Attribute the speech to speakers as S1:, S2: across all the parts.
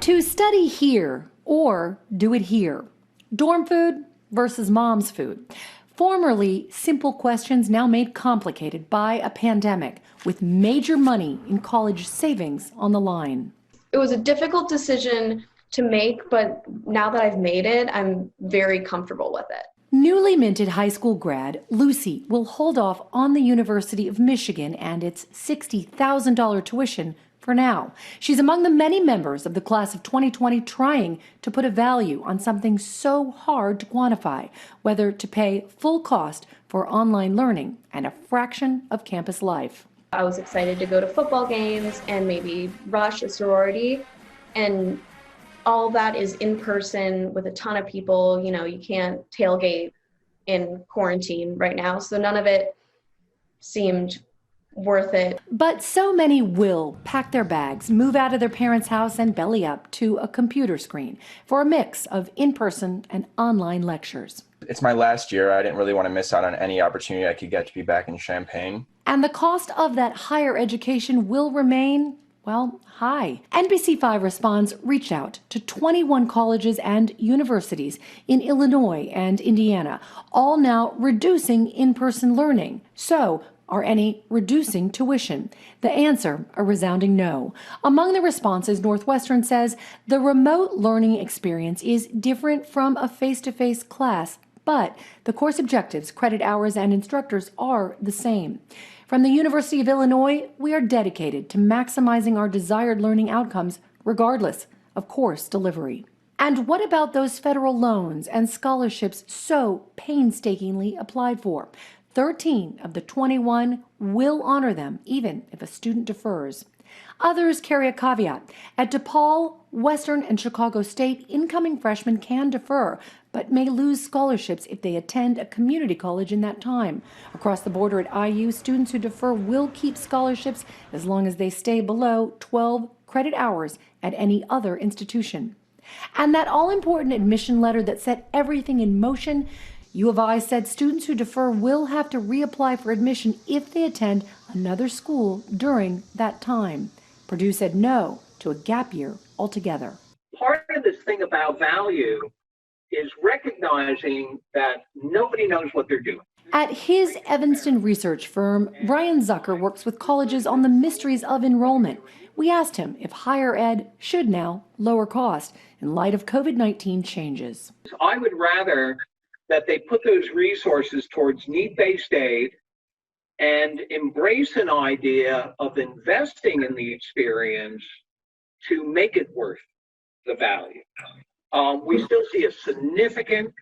S1: To study here or do it here? Dorm food versus mom's food. Formerly simple questions now made complicated by a pandemic with major money in college savings on the line.
S2: It was a difficult decision to make, but now that I've made it, I'm very comfortable with it.
S1: Newly minted high school grad Lucy will hold off on the University of Michigan and its $60,000 tuition for now. She's among the many members of the class of 2020 trying to put a value on something so hard to quantify, whether to pay full cost for online learning and a fraction of campus life.
S2: I was excited to go to football games and maybe rush a sorority, and all that is in person with a ton of people. You know, you can't tailgate in quarantine right now, so none of it seemed worth it.
S1: But so many will pack their bags, move out of their parents' house, and belly up to a computer screen for a mix of in-person and online lectures.
S3: It's my last year. I didn't really want to miss out on any opportunity I could get to be back in Champaign.
S1: And the cost of that higher education will remain, well, high. NBC5 Responds reached out to 21 colleges and universities in Illinois and Indiana, all now reducing in-person learning. So, are any reducing tuition? The answer, a resounding no. Among the responses, Northwestern says the remote learning experience is different from a face-to-face class, but the course objectives, credit hours, and instructors are the same. From the University of Illinois, we are dedicated to maximizing our desired learning outcomes, regardless of course delivery. And what about those federal loans and scholarships so painstakingly applied for? 13 of the 21 will honor them, even if a student defers. Others carry a caveat. At DePaul, Western, and Chicago State, incoming freshmen can defer, but may lose scholarships if they attend a community college in that time. Across the border at IU, students who defer will keep scholarships as long as they stay below 12 credit hours at any other institution. And that all-important admission letter that set everything in motion, U of I said students who defer will have to reapply for admission if they attend another school during that time. Purdue said no to a gap year altogether.
S4: Part of this thing about value is recognizing that nobody knows what they're doing.
S1: At his Evanston research firm, Brian Zucker works with colleges on the mysteries of enrollment. We asked him if higher ed should now lower cost in light of COVID-19 changes.
S4: I would rather that they put those resources towards need-based aid and embrace an idea of investing in the experience to make it worth the value. We still see a significant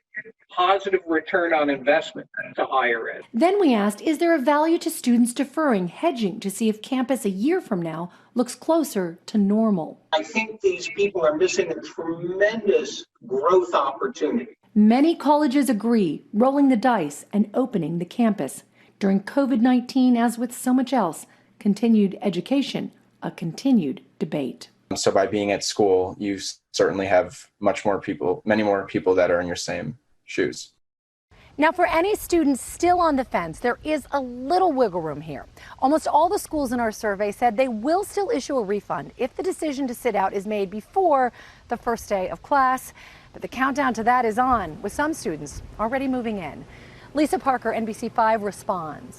S4: positive return on investment to higher ed.
S1: Then we asked, is there a value to students deferring, hedging to see if campus a year from now looks closer to normal?
S4: I think these people are missing a tremendous growth opportunity.
S1: Many colleges agree, rolling the dice and opening the campus. During COVID-19, as with so much else, continued education, a continued debate.
S3: So by being at school, you certainly have many more people that are in your same shoes.
S1: Now, for any students still on the fence, there is a little wiggle room here. Almost all the schools in our survey said they will still issue a refund if the decision to sit out is made before the first day of class. But the countdown to that is on, with some students already moving in. Lisa Parker, NBC5 Responds.